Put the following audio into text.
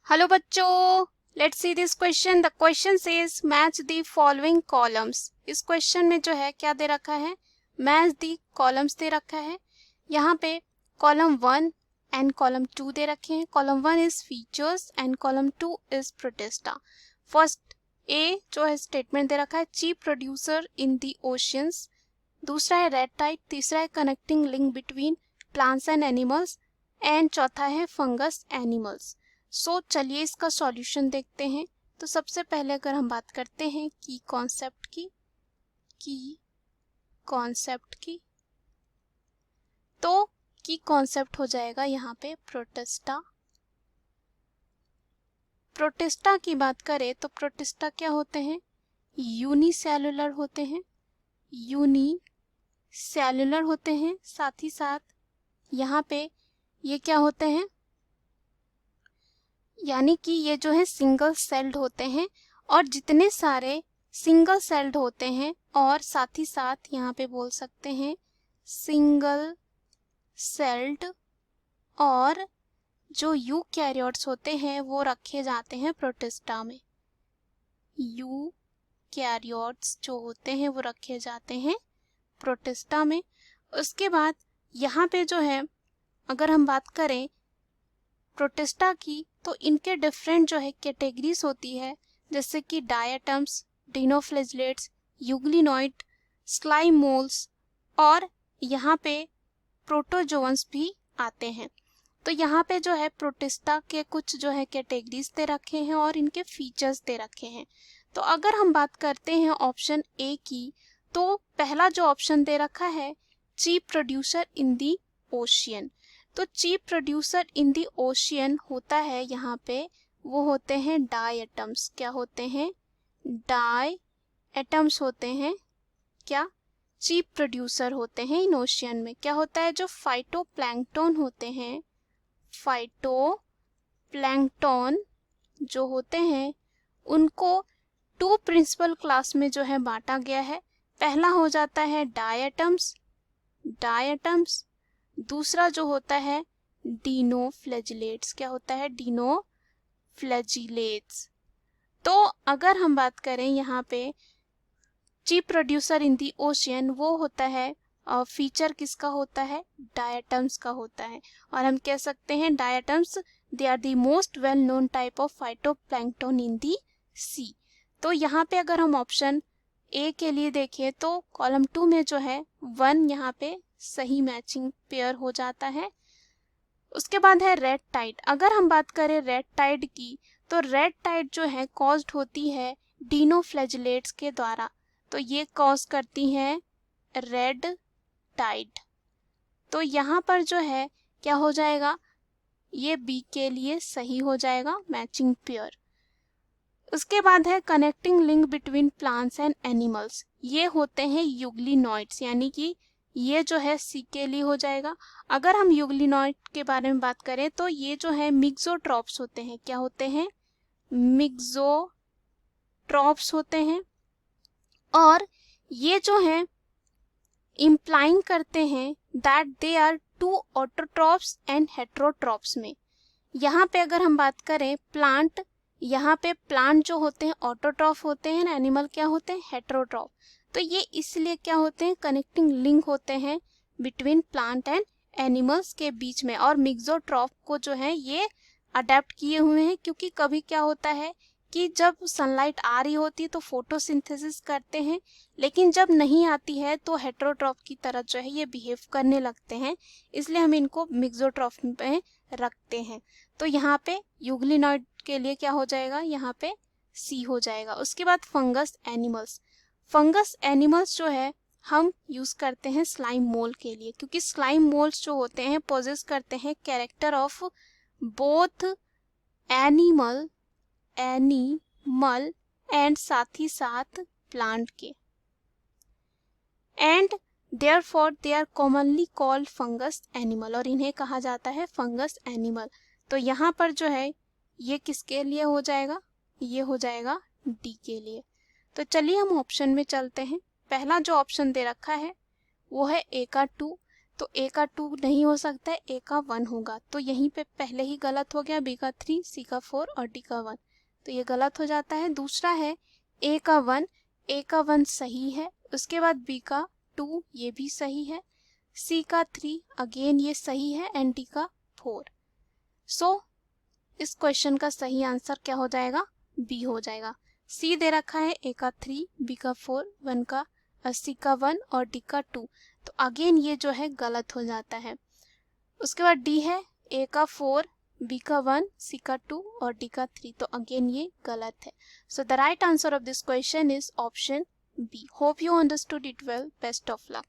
Hello बच्चों, let's see this question. The question says match the following columns. इस question में जो है क्या दे रखा है, मैच द कॉलम्स दे रखा है। यहाँ पे कॉलम 1 एंड कॉलम 2 दे रखे हैं। Column 1 is features and column 2 is protista. First A जो है स्टेटमेंट दे रखा है, chief producer in the oceans. दूसरा है रेड टाइड, तीसरा है connecting link between plants and animals and चौथा है फंगस एनिमल्स। सो चलिए इसका सॉल्यूशन देखते हैं। तो सबसे पहले अगर हम बात करते हैं की कॉन्सेप्ट की तो की कॉन्सेप्ट हो जाएगा यहाँ पे प्रोटेस्टा। प्रोटेस्टा की बात करें तो प्रोटेस्टा क्या होते हैं, यूनिसेलुलर होते हैं, यूनिसेलुलर होते हैं। साथ ही साथ यहाँ पे ये क्या होते हैं, यानी कि ये जो है सिंगल सेल्ड होते हैं। और जितने सारे सिंगल सेल्ड होते हैं और साथ ही साथ यहाँ पे बोल सकते हैं सिंगल सेल्ड और जो यूकैरियोट्स होते हैं वो रखे जाते हैं प्रोटिस्टा में। यूकैरियोट्स जो होते हैं वो रखे जाते हैं प्रोटिस्टा में। उसके बाद यहाँ पे जो है अगर हम बात करें प्रोटिस्टा की तो इनके डिफरेंट जो है कैटेगरीज होती है, जैसे कि डायटम्स, डिनोफ्लेजलेट्स, यूग्लिनॉइड, स्लाइम मोल्स और यहाँ पे प्रोटोजोअन्स भी आते हैं। तो यहाँ पे जो है प्रोटिस्टा के कुछ जो है कैटेगरीज दे रखे हैं और इनके फीचर्स दे रखे हैं। तो अगर हम बात करते हैं ऑप्शन ए की, तो पहला जो ऑप्शन दे रखा है chief producer in the ocean. तो chief producer in the ocean होता है यहाँ पे, वो होते हैं डायटम्स। क्या होते हैं, डायटम्स होते हैं। क्या चीफ प्रोड्यूसर होते हैं इन ओशियन में। क्या होता है, जो फाइटोप्लैंक्टन होते हैं, फाइटोप्लैंक्टन जो होते हैं उनको टू प्रिंसिपल क्लास में जो है बांटा गया है। पहला हो जाता है डायटम्स, दूसरा जो होता है डिनोफ्लेजिलेट्स। क्या होता है, डिनोफ्लेजिलेट्स। तो अगर हम बात करें यहाँ पे chief producer in the ocean, वो होता है फीचर किसका होता है, डायटम्स का होता है। और हम कह सकते हैं diatoms they are the most well known type of phytoplankton in the sea. तो यहाँ पे अगर हम ऑप्शन ए के लिए देखें तो कॉलम 2 में जो है 1 यहाँ पे सही मैचिंग पेयर हो जाता है। उसके बाद है रेड टाइड। अगर हम बात करें रेड टाइड की, तो रेड टाइड जो है कॉज्ड होती है डिनोफ्लेजिलेट्स के द्वारा। तो ये कॉज करती है रेड टाइड। तो यहाँ पर जो है क्या हो जाएगा, ये बी के लिए सही हो जाएगा मैचिंग पेयर। उसके बाद है connecting link between plants and animals. ये होते हैं यूग्लिनॉइड्स, यानी कि ये जो है सी के लिए हो जाएगा। अगर हम यूग्लिनॉइड के बारे में बात करें तो ये जो है मिक्सोट्रॉप्स होते हैं। क्या होते हैं, मिक्सोट्रॉप्स होते हैं। और ये जो है इम्प्लाइंग करते हैं that they are two autotrophs and heterotrophs में। यहाँ पे अगर हम बात करें प्लांट, यहाँ पे प्लांट जो होते हैं ऑटोट्रॉफ होते हैं, एनिमल क्या होते हैं, हेटेरोट्रॉफ। तो ये इसलिए क्या होते हैं, कनेक्टिंग लिंक होते हैं बिटवीन प्लांट एंड एनिमल्स के बीच में। और मिक्सोट्रॉफ को जो है ये अडेप्ट किए हुए हैं, क्योंकि कभी क्या होता है कि जब सनलाइट आ रही होती है तो फोटोसिंथेसिस करते हैं, लेकिन जब नहीं आती है तो हेटेरोट्रॉफ की तरह जो है ये बिहेव करने लगते हैं, इसलिए हम इनको मिक्सोट्रॉफ में रखते हैं। तो यहाँ पे यूग्लिनॉइड के लिए क्या हो जाएगा, यहाँ पे सी हो जाएगा। उसके बाद फंगस एनिमल्स। फंगस एनिमल्स जो है हम यूज करते हैं स्लाइम मोल के लिए, क्योंकि स्लाइम मोल्स जो होते हैं पोजेस करते हैं character of both animal and साथ ही साथ प्लांट के, and therefore they are commonly called fungus animal, और इन्हें कहा जाता है फंगस एनिमल। तो यहाँ पर जो है ये किसके लिए हो जाएगा, ये हो जाएगा डी के लिए। तो चलिए हम ऑप्शन में चलते हैं। पहला जो ऑप्शन दे रखा है वो है ए का 2, तो ए का 2 नहीं हो सकता है, ए का 1 होगा। तो यहीं पे पहले ही गलत हो गया, बी का 3, सी का 4 और डी का 1, तो ये गलत हो जाता है। दूसरा है ए का 1, ए का 1 सही है, उसके बाद बी का 2 ये भी सही है, सी का 3 अगेन ये सही है एंड डी का 4। सो इस क्वेश्चन का सही आंसर क्या हो जाएगा, बी हो जाएगा। सी दे रखा है ए का 3, बी का 4, 1 का सी का 1 और डी का 2, तो अगेन ये जो है गलत हो जाता है। उसके बाद डी है ए का 4, बी का 1, सी का 2 और डी का 3, तो अगेन ये गलत है। So the right answer of this question is option B. Hope you understood it well. Best of luck.